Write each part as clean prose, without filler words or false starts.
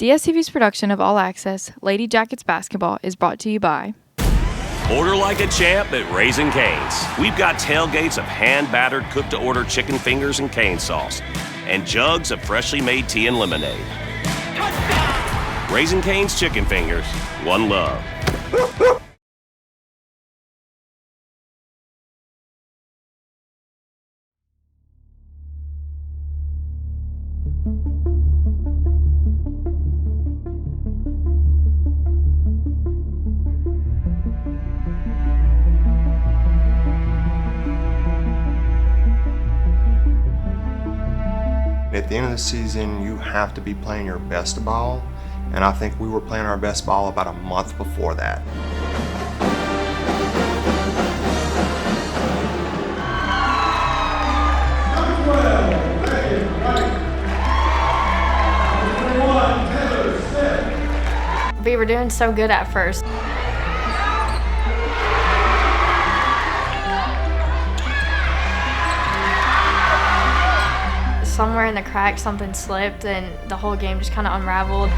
DSTV's production of All Access, Lady Jackets basketball is brought to you by Order like a champ at Raising Cane's. We've got tailgates of hand-battered, cooked-to-order chicken fingers and cane sauce, and jugs of freshly made tea and lemonade. Raising Cane's Chicken Fingers, one love. At the end of the season, you have to be playing your best ball, and I think we were playing our best ball about a month before that. We were doing so good at first. Somewhere in the crack, something slipped, and the whole game just kind of unraveled.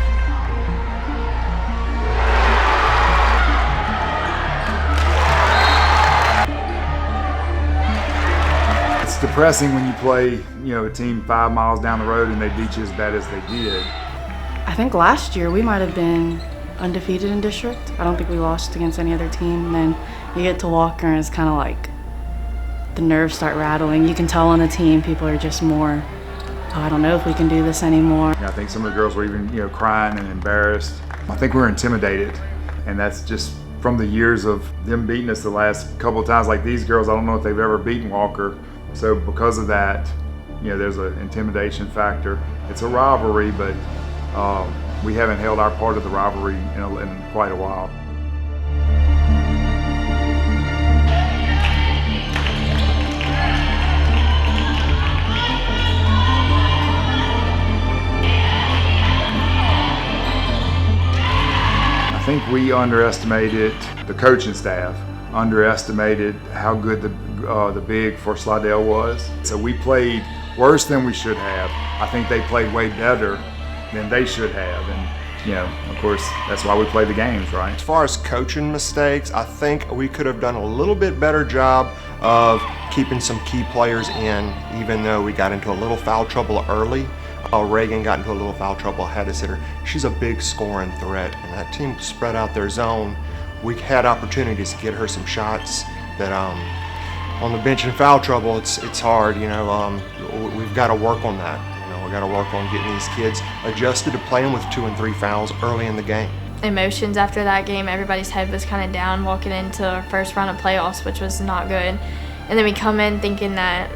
It's depressing when you play, a team 5 miles down the road and they beat you as bad as they did. I think last year we might have been undefeated in district. I don't think we lost against any other team. And then you get to Walker and it's kind of like the nerves start rattling. You can tell on the team people are just more, I don't know if we can do this anymore. I think some of the girls were even, crying and embarrassed. I think we were intimidated, and that's just from the years of them beating us the last couple of times. Like these girls, I don't know if they've ever beaten Walker. So because of that, there's an intimidation factor. It's a rivalry, but we haven't held our part of the rivalry in quite a while. I think we underestimated, the coaching staff underestimated how good the big for Slidell was. So we played worse than we should have. I think they played way better than they should have. And, of course, that's why we play the games, right? As far as coaching mistakes, I think we could have done a little bit better job of keeping some key players in, even though we got into a little foul trouble early. Reagan got into a little foul trouble, had to sit her. She's a big scoring threat, and that team spread out their zone. We had opportunities to get her some shots that on the bench in foul trouble, it's hard, we've got to work on that. We got to work on getting these kids adjusted to playing with 2 and 3 fouls early in the game. Emotions after that game, everybody's head was kind of down walking into our first round of playoffs, which was not good. And then we come in thinking that,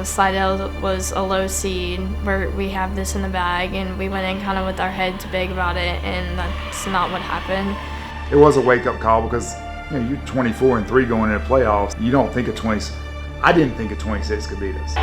Slidell was a low seed where we have this in the bag, and we went in kind of with our heads big about it, and that's not what happened. It was a wake-up call because you're 24-3 going into playoffs. You don't think of 20. I didn't think of 26 could beat us.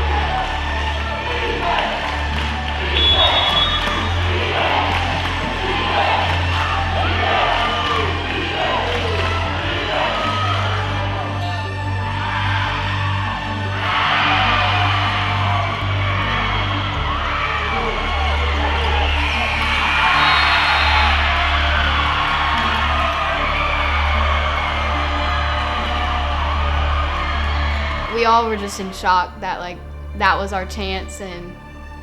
We all were just in shock that that was our chance, and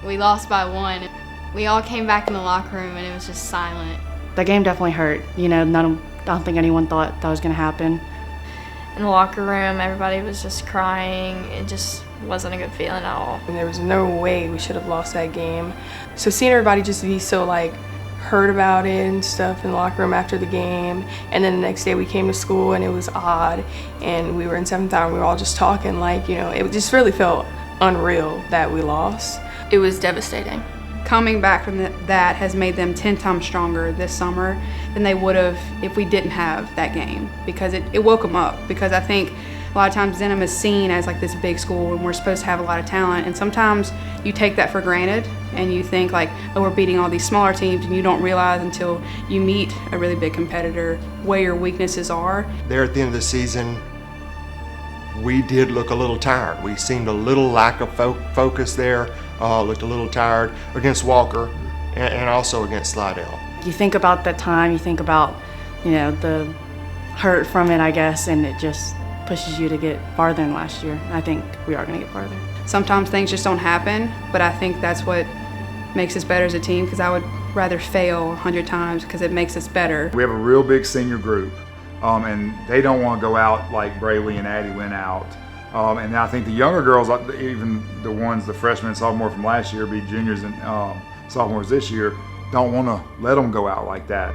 we lost by 1. We all came back in the locker room and it was just silent. The game definitely hurt. I don't think anyone thought that was going to happen. In the locker room, everybody was just crying. It just wasn't a good feeling at all. And there was no way we should have lost that game. So seeing everybody just be so hurt about it and stuff in the locker room after the game, and then the next day we came to school and it was odd, and we were in 7th hour and we were all just talking it just really felt unreal that we lost. It was devastating. Coming back from that has made them 10 times stronger this summer than they would have if we didn't have that game, because it woke them up. Because I think a lot of times Denham is seen as this big school and we're supposed to have a lot of talent, and sometimes you take that for granted and you think we're beating all these smaller teams, and you don't realize until you meet a really big competitor where your weaknesses are. There at the end of the season, we did look a little tired. We seemed a little lack of focus there, looked a little tired against Walker, and also against Slidell. You think about that time, you think about, the hurt from it, I guess, and it just pushes you to get farther than last year. I think we are going to get farther. Sometimes things just don't happen, but I think that's what makes us better as a team, because I would rather fail 100 times because it makes us better. We have a real big senior group, and they don't want to go out like Brayley and Addie went out. And I think the younger girls, even the freshmen and sophomore from last year, be juniors and sophomores this year, don't want to let them go out like that.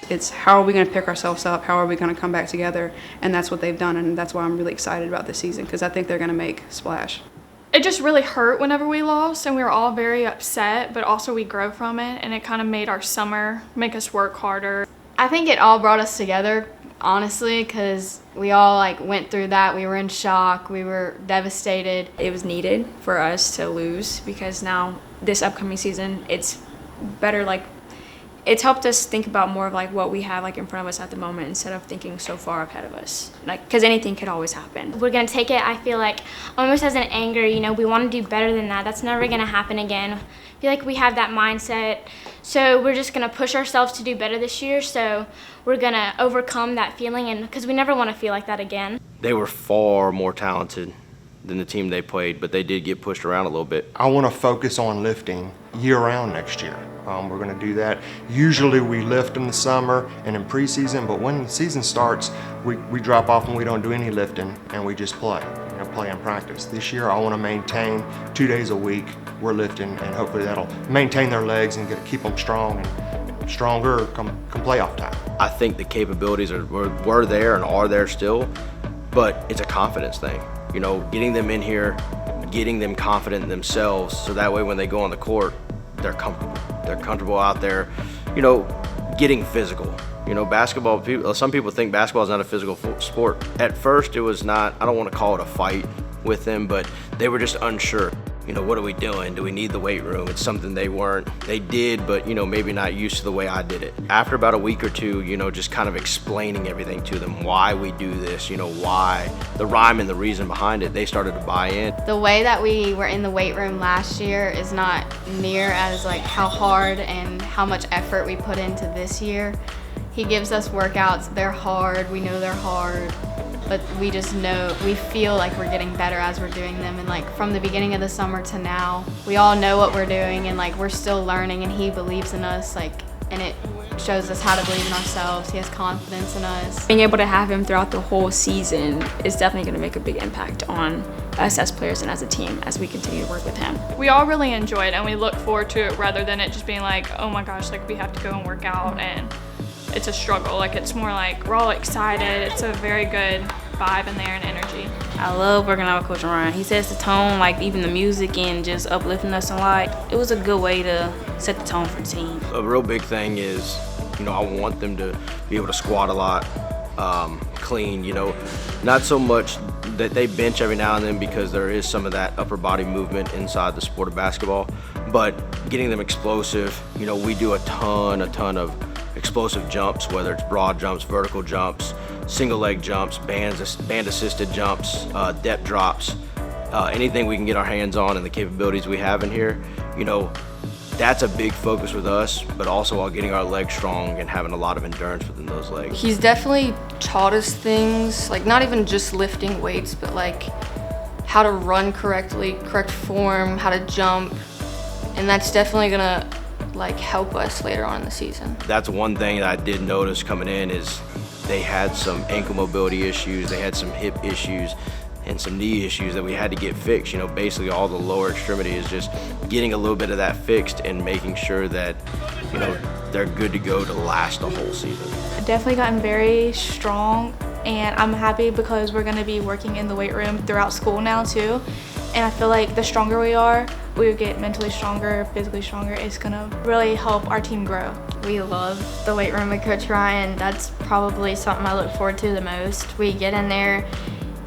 It's how are we going to pick ourselves up, how are we going to come back together, and that's what they've done, and that's why I'm really excited about this season, because I think they're going to make a splash. It just really hurt whenever we lost, and we were all very upset, but also we grow from it, and it kind of made our summer make us work harder. I think it all brought us together, honestly, because we all went through that. We were in shock. We were devastated. It was needed for us to lose, because now this upcoming season, it's better, it's helped us think about more of what we have in front of us at the moment, instead of thinking so far ahead of us, because anything could always happen. We're gonna take it, I feel almost as an anger, we want to do better than that. That's never gonna happen again. I feel like we have that mindset, so we're just gonna push ourselves to do better this year, so we're gonna overcome that feeling, and because we never want to feel like that again. They were far more talented than the team they played, but they did get pushed around a little bit. I want to focus on lifting year-round next year. We're going to do that. Usually we lift in the summer and in preseason, but when the season starts, we drop off and we don't do any lifting, and we just play and practice. This year I want to maintain 2 days a week we're lifting, and hopefully that'll maintain their legs and keep them strong and stronger come playoff time. I think the capabilities were there and are there still, but it's a confidence thing. Getting them in here, getting them confident in themselves, so that way when they go on the court, they're comfortable. They're comfortable out there, getting physical. Basketball, some people think basketball is not a physical sport. At first it was not. I don't want to call it a fight with them, but they were just unsure. What are we doing? Do we need the weight room? It's something they weren't. They did, but maybe not used to the way I did it. After about a week or two, just kind of explaining everything to them, why we do this, why, the rhyme and the reason behind it, they started to buy in. The way that we were in the weight room last year is not near as how hard and how much effort we put into this year. He gives us workouts, they're hard, we know they're hard, but we just know, we feel like we're getting better as we're doing them, and from the beginning of the summer to now, we all know what we're doing, and we're still learning, and he believes in us, and it shows us how to believe in ourselves. He has confidence in us. Being able to have him throughout the whole season is definitely going to make a big impact on us as players and as a team as we continue to work with him. We all really enjoy it, and we look forward to it, rather than it just being oh my gosh, we have to go and work out, and it's a struggle. It's more we're all excited. It's a very good vibe in there and energy. I love working out with Coach Ryan. He sets the tone, even the music and just uplifting us a lot. It was a good way to set the tone for the team. A real big thing is, I want them to be able to squat a lot, clean, not so much that they bench every now and then, because there is some of that upper body movement inside the sport of basketball, but getting them explosive. We do a ton of explosive jumps, whether it's broad jumps, vertical jumps, single leg jumps, band assisted jumps, depth drops, anything we can get our hands on, and the capabilities we have in here, that's a big focus with us, but also while getting our legs strong and having a lot of endurance within those legs. He's definitely taught us things, not even just lifting weights, but how to run correctly, correct form, how to jump, and that's definitely gonna help us later on in the season. That's one thing that I did notice coming in, is they had some ankle mobility issues, they had some hip issues, and some knee issues that we had to get fixed. Basically all the lower extremity is just getting a little bit of that fixed and making sure that, they're good to go to last the whole season. I've definitely gotten very strong, and I'm happy because we're gonna be working in the weight room throughout school now too. And I feel the stronger we are, we would get mentally stronger, physically stronger. It's gonna really help our team grow. We love the weight room with Coach Ryan. That's probably something I look forward to the most. We get in there,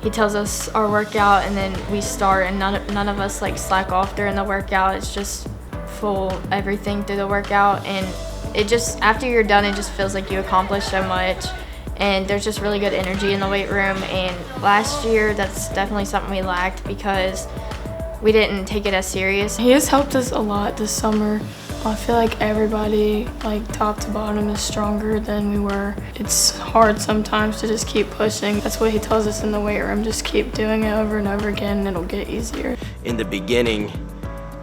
he tells us our workout, and then we start, and none of us like slack off during the workout. It's just full everything through the workout, and it just, after you're done, it just feels like you accomplished so much. And there's just really good energy in the weight room. And last year, that's definitely something we lacked because we didn't take it as serious. He has helped us a lot this summer. I feel like everybody, like top to bottom, is stronger than we were. It's hard sometimes to just keep pushing. That's what he tells us in the weight room. Just keep doing it over and over again and it'll get easier. In the beginning,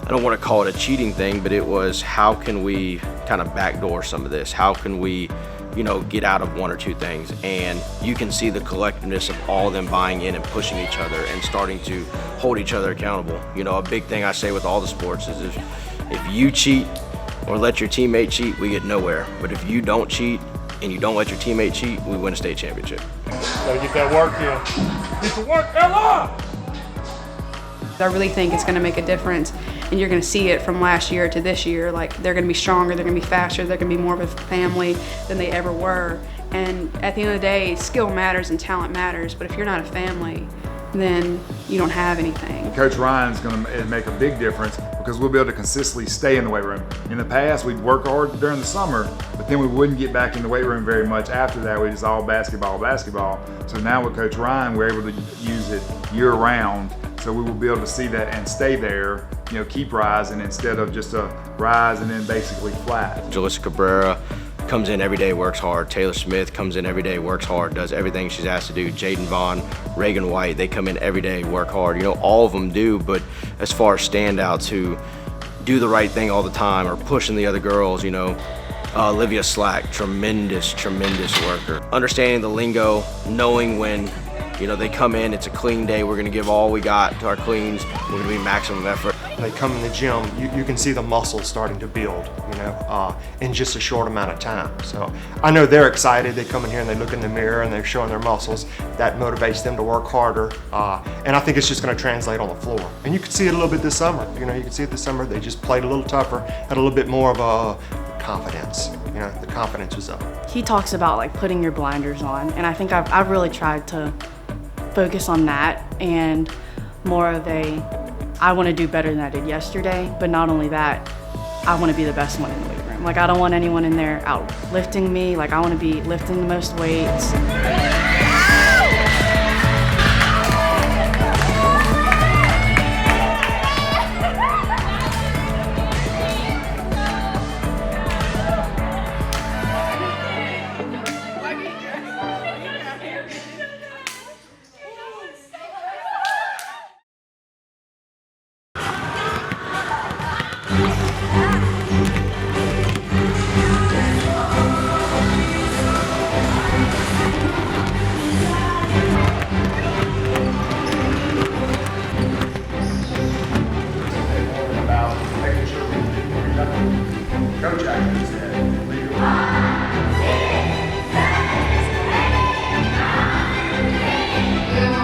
I don't want to call it a cheating thing, but it was how can we kind of backdoor some of this? How can we, get out of one or two things? And you can see the collectiveness of all of them buying in and pushing each other and starting to hold each other accountable. A big thing I say with all the sports is if you cheat or let your teammate cheat, we get nowhere. But if you don't cheat and you don't let your teammate cheat, we win a state championship. Gotta get that work in. Get to work, Ella! I really think it's going to make a difference, and you're going to see it from last year to this year. Like, they're going to be stronger, they're going to be faster, they're going to be more of a family than they ever were. And at the end of the day, skill matters and talent matters, but if you're not a family, then you don't have anything. Coach Ryan's going to make a big difference because we'll be able to consistently stay in the weight room. In the past, we'd work hard during the summer, but then we wouldn't get back in the weight room very much after that. We just all basketball. So now with Coach Ryan, we're able to use it year round. So we will be able to see that and stay there, keep rising instead of just a rise and then basically flat. Jalissa Cabrera comes in every day, works hard. Taylor Smith comes in every day, works hard, does everything she's asked to do. Jaden Vaughn, Reagan White, they come in every day, work hard. All of them do, but as far as standouts who do the right thing all the time or pushing the other girls, Olivia Slack, tremendous worker. Understanding the lingo, knowing when they come in, it's a clean day, we're gonna give all we got to our cleans, we're gonna be maximum effort. They come in the gym, you can see the muscles starting to build, in just a short amount of time. So I know they're excited. They come in here and they look in the mirror and they're showing their muscles. That motivates them to work harder. And I think it's just gonna translate on the floor. And you can see it a little bit this summer. You can see it this summer. They just played a little tougher, had a little bit more of a confidence. The confidence was up. He talks about like putting your blinders on, and I think I've really tried to focus on that and more of I want to do better than I did yesterday, but not only that, I want to be the best one in the weight room. Like, I don't want anyone in there out lifting me. Like, I want to be lifting the most weights.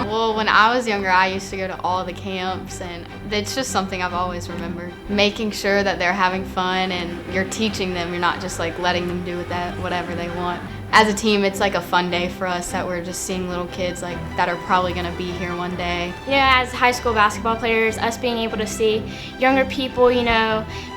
Well, when I was younger, I used to go to all the camps, and it's just something I've always remembered. Making sure that they're having fun and you're teaching them, you're not just like letting them do with that whatever they want. As a team, it's like a fun day for us that we're just seeing little kids like that are probably gonna be here one day. As high school basketball players, us being able to see younger people, being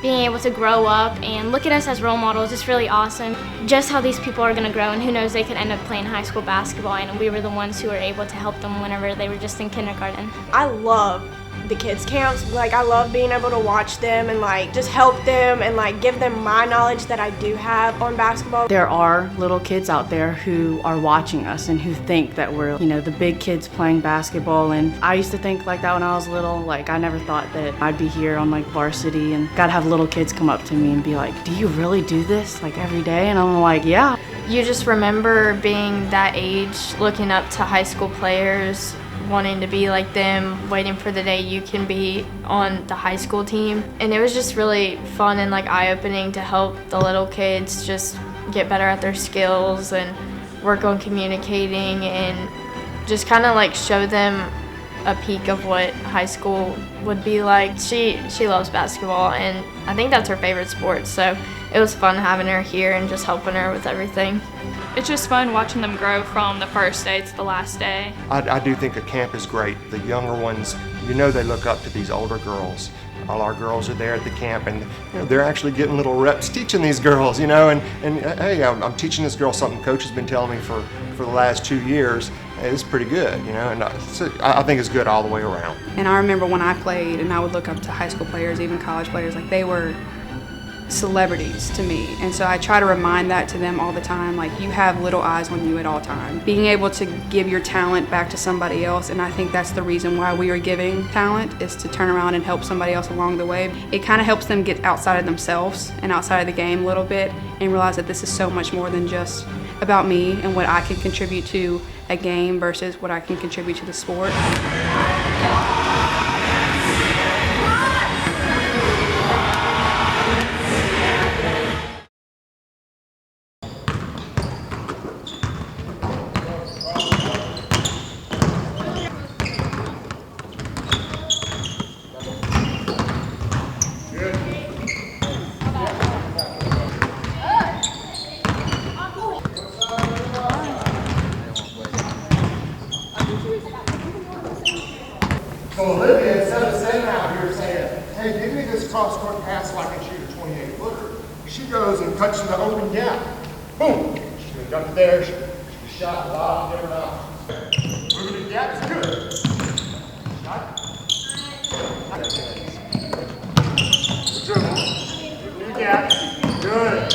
able to grow up and look at us as role models is really awesome. Just how these people are gonna grow, and who knows, they could end up playing high school basketball, and we were the ones who were able to help them whenever they were just in kindergarten. I love the kids camps. I love being able to watch them and just help them and give them my knowledge that I do have on basketball. There are little kids out there who are watching us and who think that we're, the big kids playing basketball, and I used to think like that when I was little. I never thought that I'd be here on varsity and gotta have little kids come up to me and be like, do you really do this every day? And I'm like, yeah. You just remember being that age, looking up to high school players, wanting to be like them, waiting for the day you can be on the high school team. And it was just really fun and eye-opening to help the little kids just get better at their skills and work on communicating and just kind of show them a peek of what high school would be like. She loves basketball, and I think that's her favorite sport, so it was fun having her here and just helping her with everything. It's just fun watching them grow from the first day to the last day. I do think a camp is great. The younger ones, you know, they look up to these older girls. All our girls are there at the camp, and you know, they're actually getting little reps teaching these girls, you know, and hey, I'm teaching this girl something Coach has been telling me for the last 2 years. It's pretty good, you know, and I think it's good all the way around. And I remember when I played, and I would look up to high school players, even college players, like they were celebrities to me. And so I try to remind that to them all the time, like you have little eyes on you at all times. Being able to give your talent back to somebody else, and I think that's the reason why we are giving talent, is to turn around and help somebody else along the way. It kind of helps them get outside of themselves and outside of the game a little bit and realize that this is so much more than just about me and what I can contribute to a game versus what I can contribute to the sport. So Olivia, instead of sitting out here saying, hey, give me this cross-court pass so I can shoot a 28-footer, she goes and cuts to the open gap. Boom! She got it there, she shot a lot of different options. Moving the gap is good. Shot. Good gap. Good.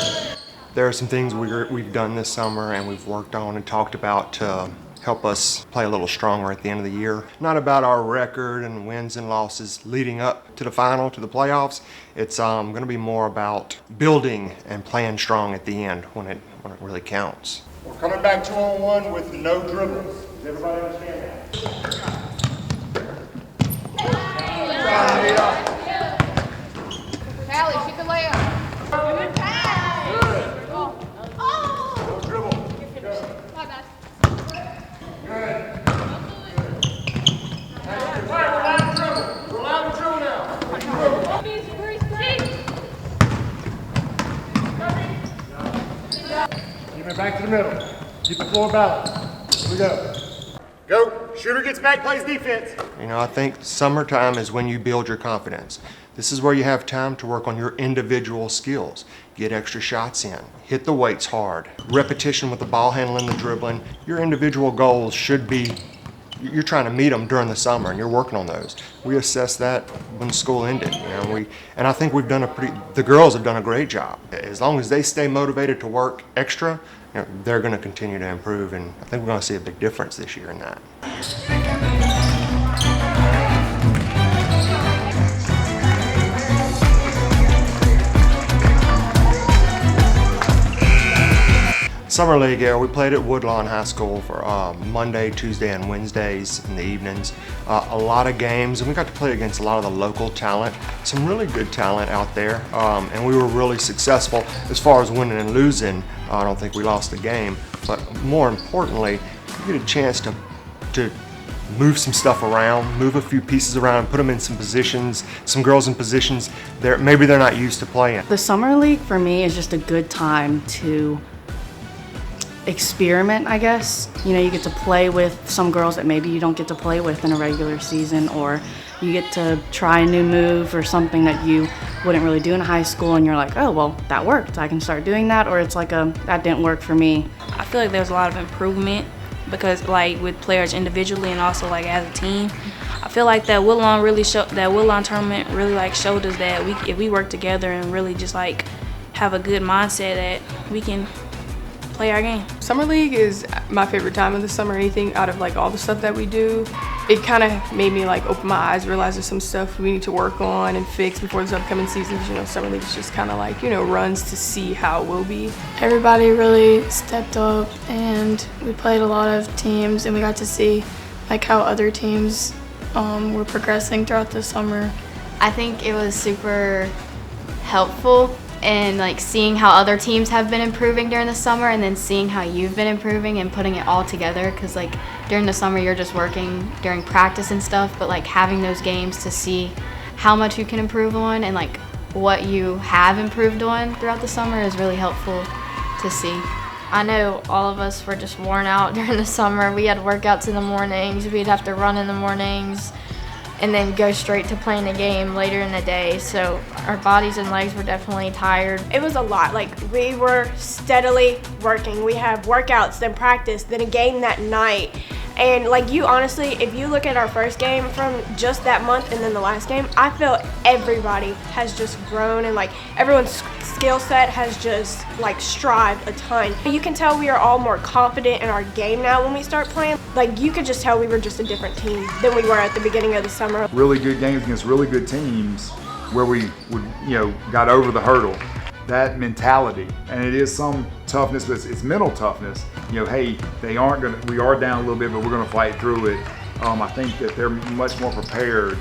There are some things we've done this summer and we've worked on and talked about to help us play a little stronger at the end of the year. Not about our record and wins and losses leading up to the final, to the playoffs. It's going to be more about building and playing strong at the end when it really counts. We're coming back 2-on-1 with no dribbles. Does everybody understand that? Callie, she can lay up. Good pass. Good. Oh. No dribble. My bad. Good. We're allowed to dribble. We're allowed to dribble now. Give it back to the middle. Keep the floor balanced. Here we go. Go. Shooter gets back, plays defense. You know, I think summertime is when you build your confidence. This is where you have time to work on your individual skills. Get extra shots in. Hit the weights hard. Repetition with the ball handling, the dribbling. Your individual goals should be, you're trying to meet them during the summer and you're working on those. We assessed that when school ended. You know, and I think we've done the girls have done a great job. As long as they stay motivated to work extra, you know, they're going to continue to improve, and I think we're going to see a big difference this year in that. Summer League, we played at Woodlawn High School for Monday, Tuesday, and Wednesdays in the evenings. A lot of games, and we got to play against a lot of the local talent, some really good talent out there, and we were really successful as far as winning and losing. I don't think we lost a game, but more importantly, you get a chance to move some stuff around, move a few pieces around, put them in some positions, some girls in positions maybe they're not used to playing. The Summer League for me is just a good time to experiment, I guess. You know, you get to play with some girls that maybe you don't get to play with in a regular season, or you get to try a new move or something that you wouldn't really do in high school, and you're like, oh, well, that worked. I can start doing that, or it's like that didn't work for me. I feel like there's a lot of improvement because, like, with players individually and also like as a team, I feel like that Woodlawn tournament really like showed us that if we work together and really just like have a good mindset, that we can play our game. Summer League is my favorite time of the summer. Anything out of like all the stuff that we do, it kind of made me like open my eyes, realize there's some stuff we need to work on and fix before this upcoming season. You know, Summer League is just kind of like, you know, runs to see how it will be. Everybody really stepped up and we played a lot of teams and we got to see like how other teams were progressing throughout the summer. I think it was super helpful and like seeing how other teams have been improving during the summer, and then seeing how you've been improving and putting it all together, because like during the summer you're just working during practice and stuff, but like having those games to see how much you can improve on and like what you have improved on throughout the summer is really helpful to see. I know all of us were just worn out during the summer. We had workouts in the mornings, we'd have to run in the mornings, and then go straight to playing the game later in the day. So our bodies and legs were definitely tired. It was a lot. Like, we were steadily working. We have workouts, then practice, then a game that night. And like, you honestly, if you look at our first game from just that month and then the last game, I feel everybody has just grown, and like everyone's skill set has just like strived a ton. You can tell we are all more confident in our game now when we start playing. Like, you could just tell we were just a different team than we were at the beginning of the summer. Really good games against really good teams where we would, got over the hurdle. That mentality, and it is some toughness, but it's mental toughness. Hey, we are down a little bit, but we're gonna fight through it. I think that they're much more prepared.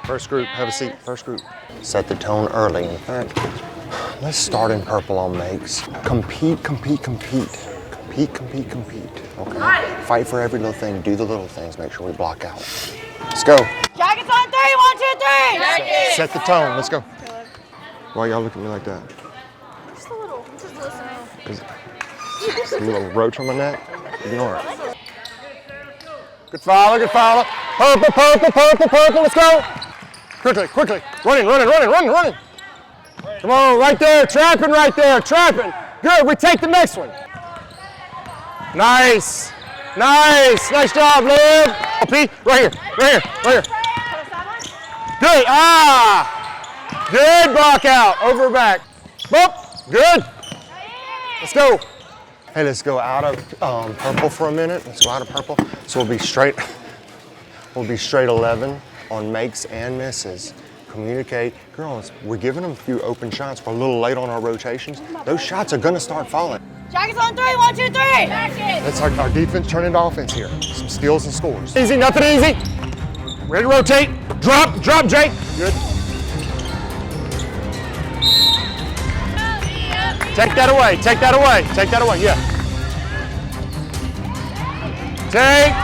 First group, have a seat, first group. Set the tone early. In fact, let's start in purple on makes. Compete, compete, compete. Compete, compete, compete. Okay? Fight for every little thing, do the little things, make sure we block out. Let's go. Jackets on 3, 1, 2, 3. Jackets. Set the tone, let's go. Why y'all look at me like that? Just a little, just listening. Is a little roach on my neck? Ignore it. Good follow, good follow. Purple, purple, purple, purple, let's go. Quickly, quickly. Running, running, running, running, running. Come on, right there, trapping right there, trapping. Good, we take the next one. Nice, nice, nice job, Liv. P, right here, right here, right here. Good, good block out, over her back. Boop, good. Let's go. Hey, let's go out of purple for a minute. Let's go out of purple. So we'll be straight 11 on makes and misses. Communicate. Girls, we're giving them a few open shots. We're a little late on our rotations. Those shots are gonna start falling. Jackets on 3, 1, 2, 3. That's our defense turning into offense here. Some steals and scores. Easy, nothing easy. Ready to rotate. Drop, drop, Jake. Good. Take that away, take that away, take that away, yeah. Take.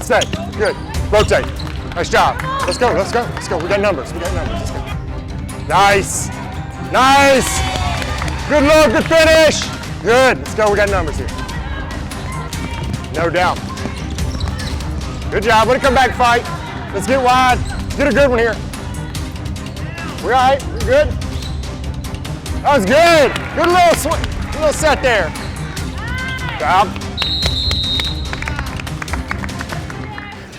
Stay, good. Rotate. Nice job. Let's go, let's go, let's go. We got numbers, we got numbers, let's go. Nice, nice. Good look, good finish. Good, let's go, we got numbers here. No doubt. Good job, way to come back fight. Let's get wide, get a good one here. We all right, we good? That was good. Good little set there. Job.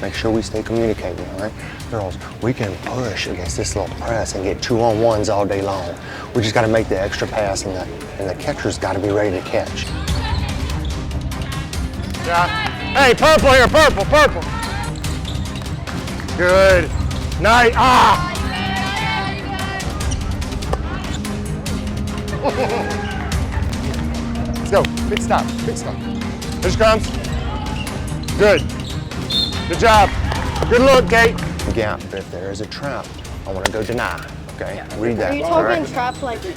Make sure we stay communicating, all right? Girls, we can push against this little press and get 2-on-1s all day long. We just got to make the extra pass, and the catcher's got to be ready to catch. Yeah. Hey, purple here, purple, purple. Good. Nice. Let's go. Big stop. Big stop. Here she comes. Good. Good job. Good look, Kate. Gap. If there is a trap, I want to go deny. Okay. Read that. Are you talking trap like just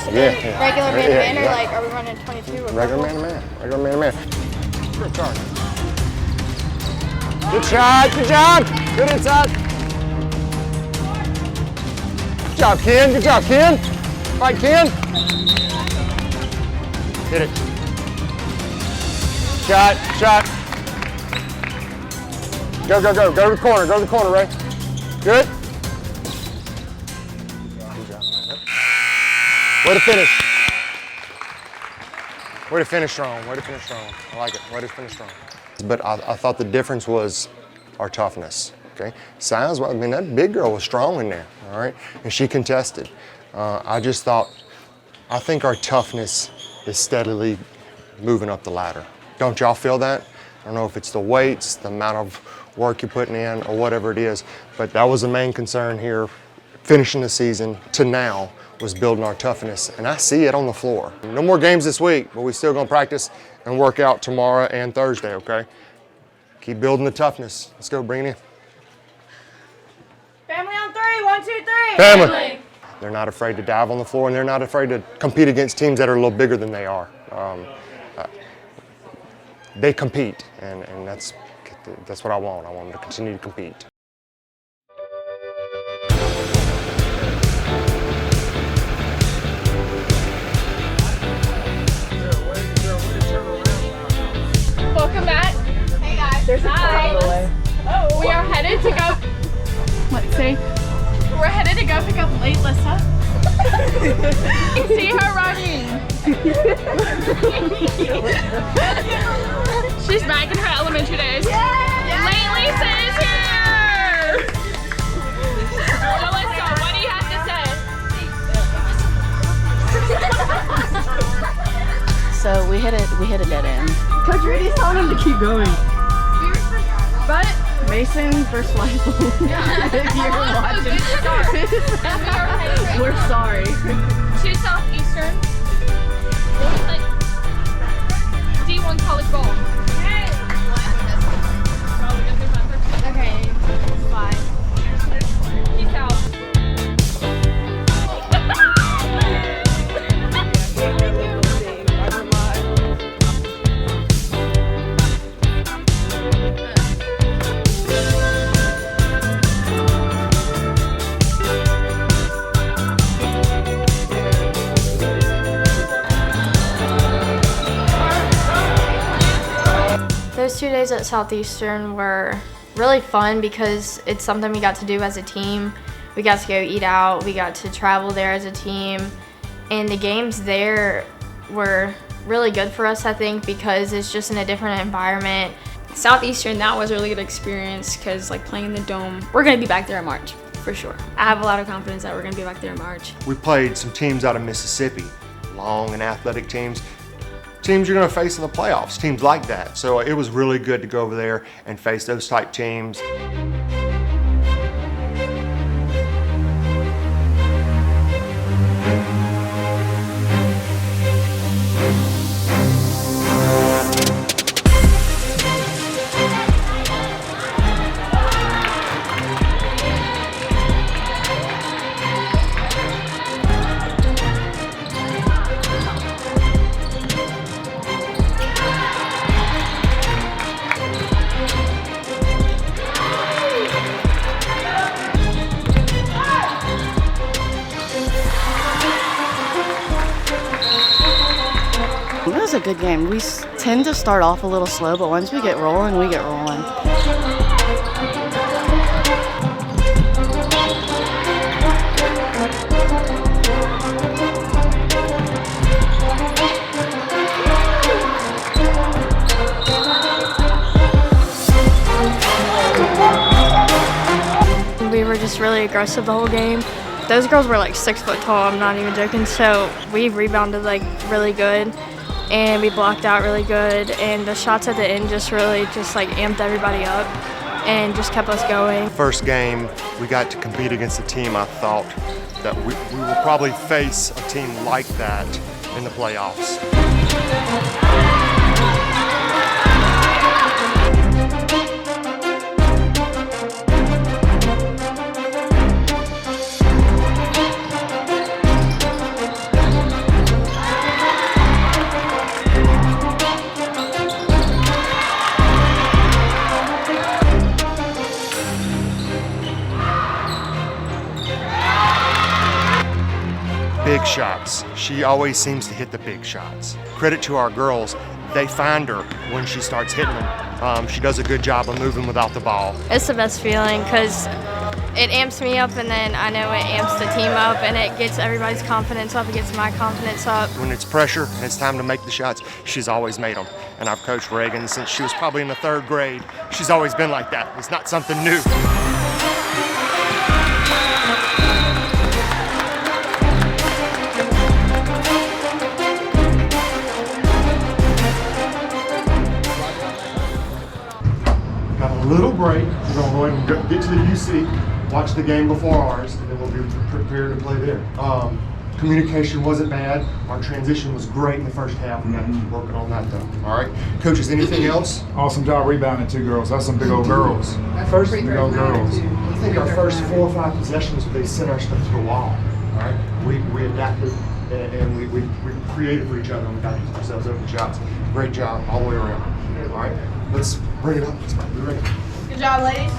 regular man-to-man, or like are we running 22? Regular man-to-man. Regular man-to-man. Good charge. Good shot. Good job. Good inside. Good job, Ken. Good job, Ken. Fight, Ken. Hit it. Shot. Go. Go to the corner, Ray. Good. Way to finish. Way to finish strong. I like it. Way to finish strong. But I thought the difference was our toughness. Okay. Size, well, I mean, that big girl was strong in there. All right. And she contested. I think our toughness is steadily moving up the ladder. Don't y'all feel that? I don't know if it's the weights, the amount of work you're putting in, or whatever it is, but that was the main concern here, finishing the season to now, was building our toughness, and I see it on the floor. No more games this week, but we still gonna practice and work out tomorrow and Thursday, okay? Keep building the toughness. Let's go, bring it in. Family on three. 1, 2, 3. Family. They're not afraid to dive on the floor, and they're not afraid to compete against teams that are a little bigger than they are. They compete, and that's what I want. I want them to continue to compete. Welcome back. Hey guys. There's a car on the way. Oh. We are headed to go. Let's see. We're headed to go pick up late Lissa. See her running. She's back in her elementary days. Late Lisa is here. Melissa, what do you have to say? So we hit a dead end. Coach Rudy's telling him to keep going. But Mason versus Michael. If you're watching, we're sorry. To Southeastern. Like D1 college ball. Okay, bye. Peace out. Those 2 days at Southeastern were really fun because it's something we got to do as a team. We got to go eat out, we got to travel there as a team, and the games there were really good for us, I think, because it's just in a different environment. Southeastern, that was a really good experience because like playing in the dome, we're gonna be back there in March for sure. I have a lot of confidence that we're gonna be back there in March. We played some teams out of Mississippi, long and athletic teams. Teams you're going to face in the playoffs, teams like that. So it was really good to go over there and face those type teams. It was a good game. We tend to start off a little slow, but once we get rolling, we get rolling. We were just really aggressive the whole game. Those girls were like 6 foot tall, I'm not even joking, so we rebounded like really good and we blocked out really good, and the shots at the end just really like amped everybody up and just kept us going. First game, we got to compete against a team I thought that we will probably face a team like that in the playoffs. Big shots. She always seems to hit the big shots. Credit to our girls, they find her when she starts hitting them. She does a good job of moving without the ball. It's the best feeling because it amps me up, and then I know it amps the team up, and it gets everybody's confidence up. It gets my confidence up. When it's pressure and it's time to make the shots, she's always made them. And I've coached Reagan since she was probably in the 3rd grade. She's always been like that. It's not something new. Got a little break. We're going to go ahead and get to the UC, watch the game before ours, and then we'll be prepared to play there. Communication wasn't bad. Our transition was great in the first half. We got working on that though. All right, coaches, anything else? Awesome job rebounding 2 girls. That's some big old girls. First, big old girls. I think our first 4 or 5 possessions, they sent our stuff to the wall. All right, we adapted and we created for each other, and we got ourselves open shots. Great job all the way around. All right, let's bring it up. Let's be ready. Good job, ladies.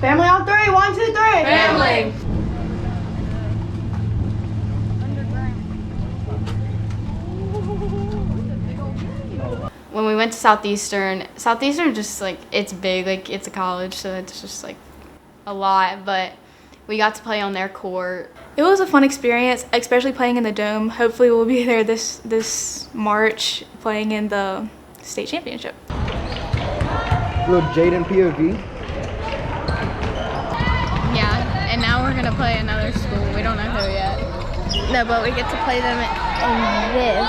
Family on 3. 1, 2, 3. Family. When we went to Southeastern just like, it's big, like it's a college, so it's just like a lot, but we got to play on their court. It was a fun experience, especially playing in the Dome. Hopefully we'll be there this March playing in the state championship. Little Jaden POV. Yeah, and now we're gonna play another school. We don't know who yet. No, but we get to play them in this.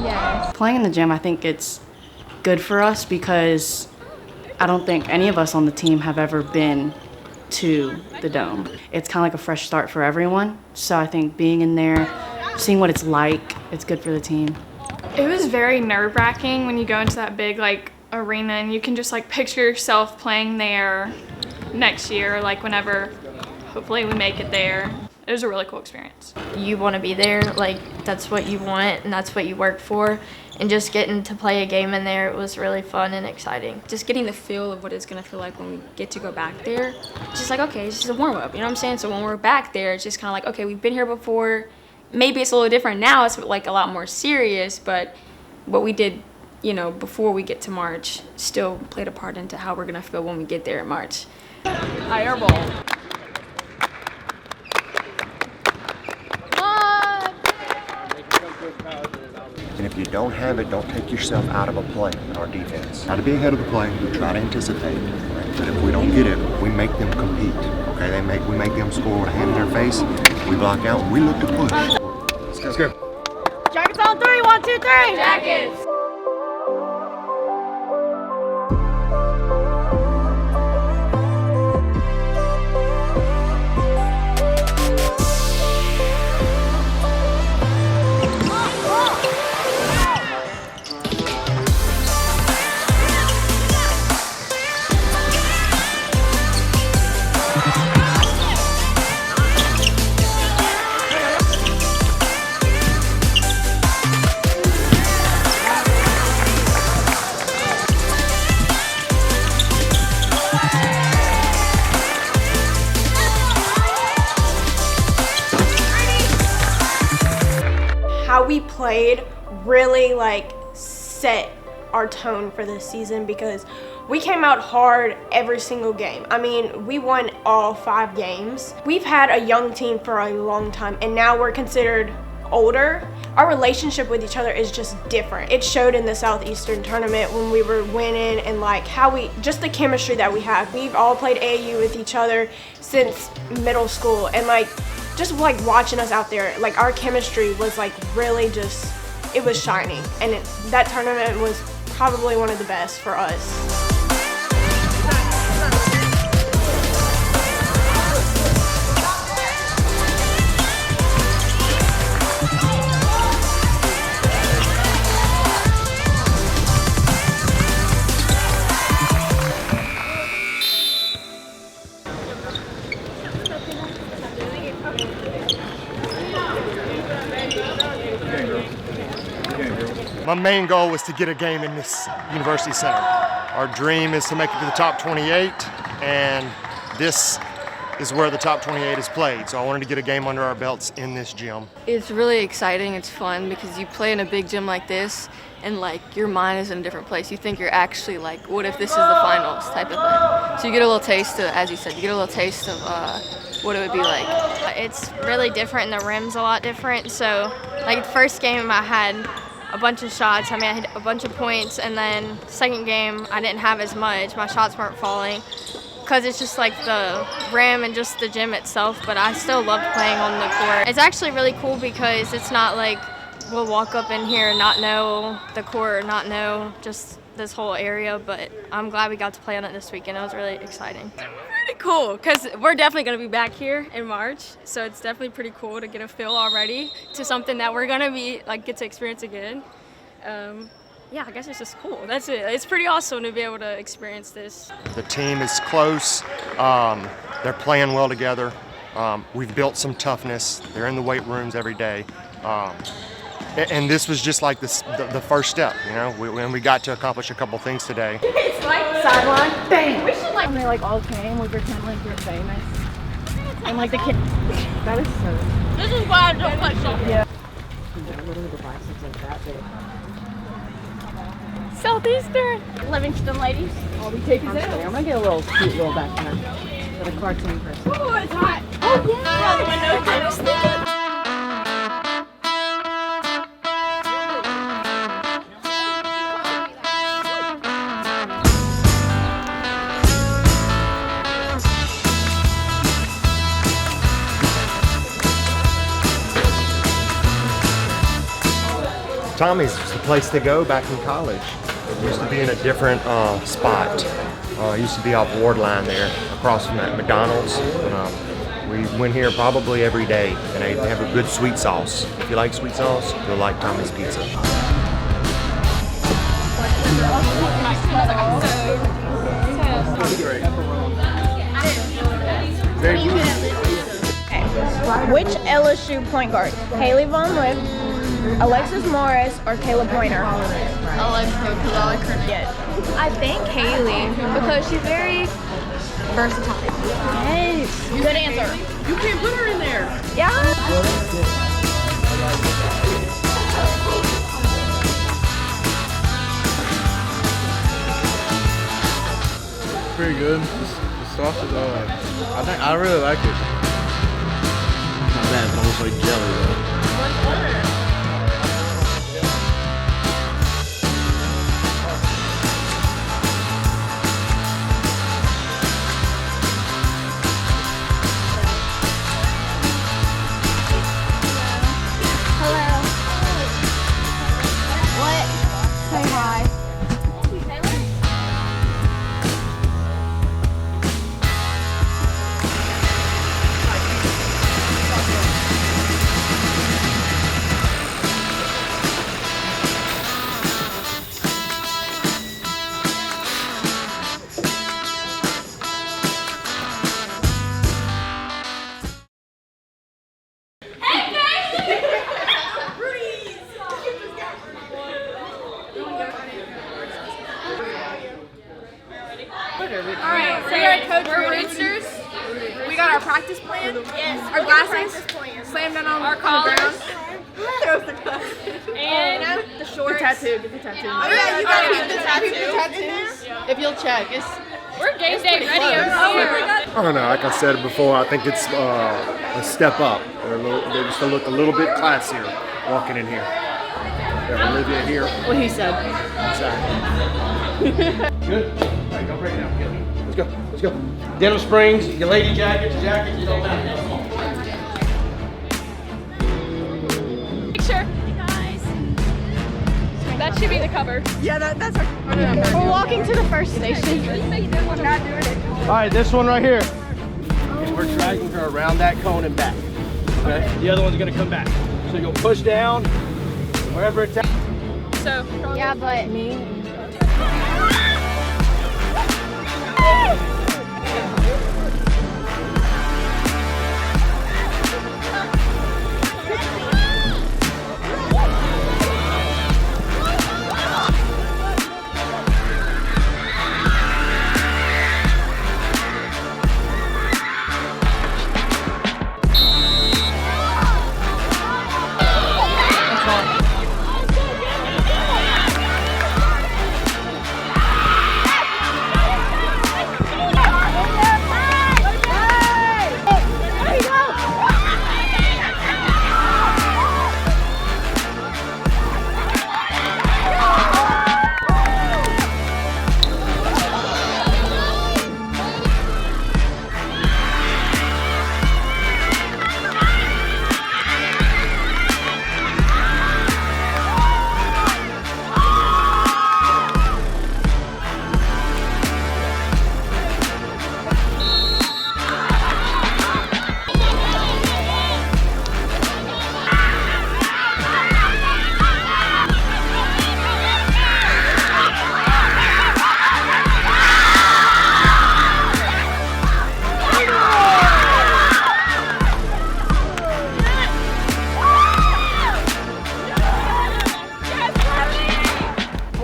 Yes. Playing in the gym, I think it's good for us because I don't think any of us on the team have ever been to the Dome. It's kind of like a fresh start for everyone. So I think being in there, seeing what it's like, it's good for the team. It was very nerve-wracking when you go into that big like arena and you can just like picture yourself playing there next year, like whenever hopefully we make it there. It was a really cool experience. You want to be there, like that's what you want and that's what you work for. And just getting to play a game in there, it was really fun and exciting. Just getting the feel of what it's gonna feel like when we get to go back there. It's just like, okay, it's just a warm-up, you know what I'm saying? So when we're back there, it's just kind of like, okay, we've been here before. Maybe it's a little different now, it's like a lot more serious, but what we did, you know, before we get to March still played a part into how we're gonna feel when we get there in March. High air ball. And if you don't have it, don't take yourself out of a play in our defense. Try to be ahead of the play. We try to anticipate. Right? But if we don't get it, we make them compete. Okay, we make them score with a hand in their face. We block out. We look to push. Let's go. Jackets on 3. 1, 2, 3. Jackets. How we played really like set our tone for this season because we came out hard every single game. I mean, we won all 5 games. We've had a young team for a long time and now we're considered older. Our relationship with each other is just different. It showed in the Southeastern tournament when we were winning and like how just the chemistry that we have. We've all played AAU with each other since middle school and like just like watching us out there, like our chemistry was like really just, it was shining. And that tournament was probably one of the best for us. My main goal was to get a game in this University Center. Our dream is to make it to the top 28, and this is where the top 28 is played. So I wanted to get a game under our belts in this gym. It's really exciting. It's fun because you play in a big gym like this and like your mind is in a different place. You think you're actually like, what if this is the finals type of thing. So you get a little taste of, as you said, you get a little taste of what it would be like. It's really different and the rim's a lot different. So like the first game I had a bunch of shots. I mean, I hit a bunch of points, and then second game I didn't have as much. My shots weren't falling because it's just like the rim and just the gym itself, but I still loved playing on the court. It's actually really cool because it's not like we'll walk up in here and not know the court or not know just this whole area, but I'm glad we got to play on it this weekend. It was really exciting. Pretty cool, because we're definitely going to be back here in March, so it's definitely pretty cool to get a feel already to something that we're going to be like get to experience again. Yeah, I guess it's just cool. That's it. It's pretty awesome to be able to experience this. The team is close. They're playing well together. We've built some toughness. They're in the weight rooms every day. And this was just like the first step, you know, when we got to accomplish a couple things today. It's like sideline, bang. We should like, when they like all came, we pretend like you're famous. And like the kid, that is so. This is why I don't play soccer. Yeah. Southeastern, Livingston ladies. All we take is I'm gonna get a little cute little back there. For the cartoon person. Oh, it's hot. Oh, yeah. I was thinking. Tommy's was the place to go back in college. It used to be in a different spot. It used to be off Ward Line there, across from that McDonald's. We went here probably every day, and they have a good sweet sauce. If you like sweet sauce, you'll like Tommy's Pizza. Which LSU point guard? Haley Von Lift, Alexis Morris, or Kayla Pointer? Alexa, because I like her Yes. I think Haley, because she's very versatile. Yes. Good answer. You can't put her in there. Yeah. Pretty good. The sauce is alright. I really like it. Not bad, it's almost like jelly though. Alright, so you're Coach Roosters. We got our practice plan. Yes. Our glasses. Slam down on Our the collars. ground. And the shorts. Get the tattoo. Oh yeah, you gotta keep the tattoos. If you'll check, we're game day ready. Oh, I don't know, like I said before, I think it's a step up. They just look a little bit classier walking in here. Got Olivia here. What he said. Good. All right, don't break it down. Let's go. Let's go. Denham Springs, your Lady Jackets, you don't matter. Picture. That should be the cover. Yeah, that's our. We're walking to the first station. All right, this one right here. Okay, we're dragging her around that cone and back. Okay, the other one's gonna come back. So you'll push down wherever it's at. So. Yeah, but me.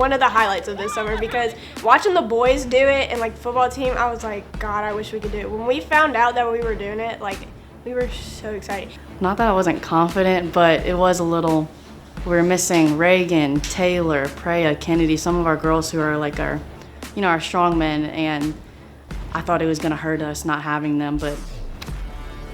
one of the highlights of this summer because watching the boys do it and like the football team, I was like, God, I wish we could do it. When we found out that we were doing it, like we were so excited. Not that I wasn't confident, but it was a little, we were missing Reagan, Taylor, Preya, Kennedy, some of our girls who are like our, you know, our strong men, and I thought it was gonna hurt us not having them, but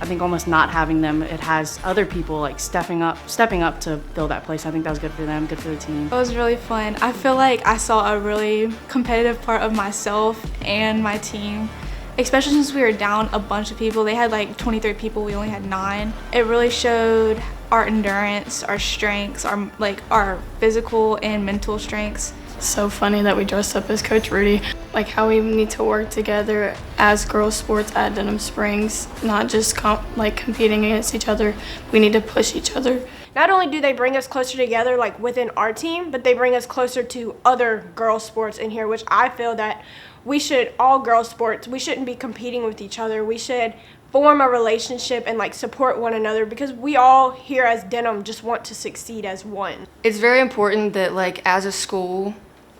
I think almost not having them, it has other people like stepping up to fill that place. I think that was good for them, good for the team. It was really fun. I feel like I saw a really competitive part of myself and my team, especially since we were down a bunch of people. They had like 23 people, we only had 9. It really showed our endurance, our strengths, our physical and mental strengths. So funny that we dressed up as Coach Rudy. Like how we need to work together as girls sports at Denham Springs, not just competing against each other. We need to push each other. Not only do they bring us closer together like within our team, but they bring us closer to other girls sports in here, which I feel that we should, all girls sports, we shouldn't be competing with each other. We should form a relationship and like support one another because we all here as Denham just want to succeed as one. It's very important that like as a school,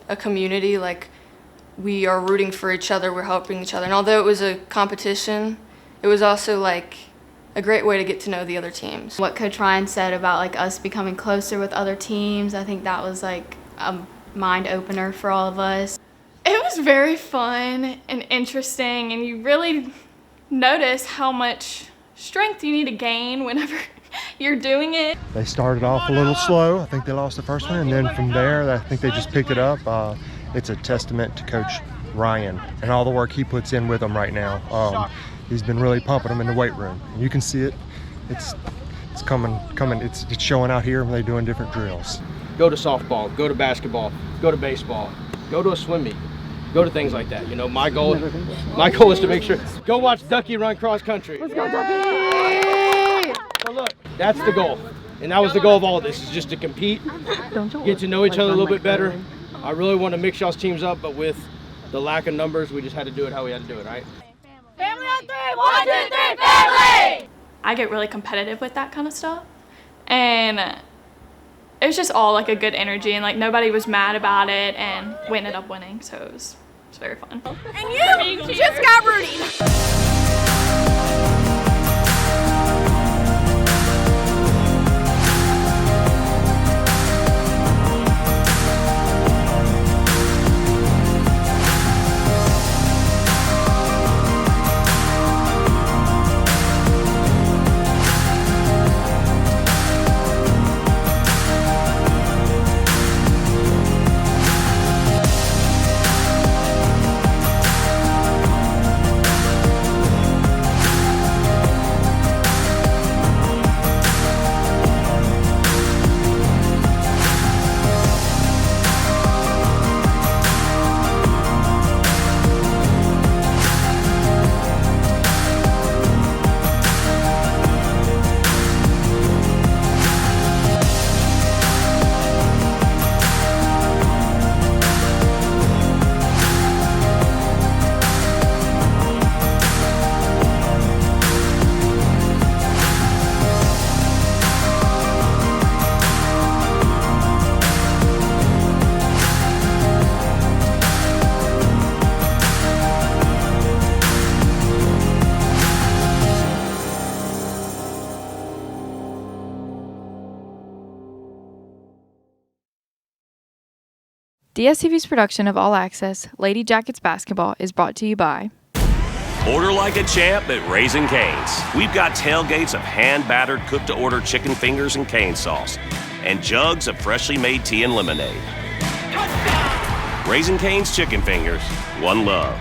a community, like we are rooting for each other, we're helping each other. And although it was a competition, it was also like a great way to get to know the other teams. What Coach Ryan said about like us becoming closer with other teams, I think that was like a mind opener for all of us. It was very fun and interesting, and you really notice how much strength you need to gain whenever you're doing it. They started off a little slow. I think they lost the first one, and then from there, I think they just picked it up. It's a testament to Coach Ryan and all the work he puts in with them right now. He's been really pumping them in the weight room. And you can see it. It's coming. It's showing out here when they're doing different drills. Go to softball, go to basketball, go to baseball, go to a swim meet, go to things like that. You know, my goal is to make sure. Go watch Ducky run cross country. Let's go, Ducky! So look, that's the goal. And that was the goal of all of this, is just to compete, get to know each other a little bit better. I really want to mix y'all's teams up, but with the lack of numbers, we just had to do it how we had to do it, right? Family on 3, 1, 2, 3, family! I get really competitive with that kind of stuff, and it was just all like a good energy, and like nobody was mad about it, and we ended up winning, so it was very fun. And you just got Rudy. DSTV's production of All Access, Lady Jackets Basketball is brought to you by Order like a champ at Raising Cane's. We've got tailgates of hand-battered, cooked-to-order chicken fingers and cane sauce, and jugs of freshly made tea and lemonade. Raising Cane's Chicken Fingers, one love.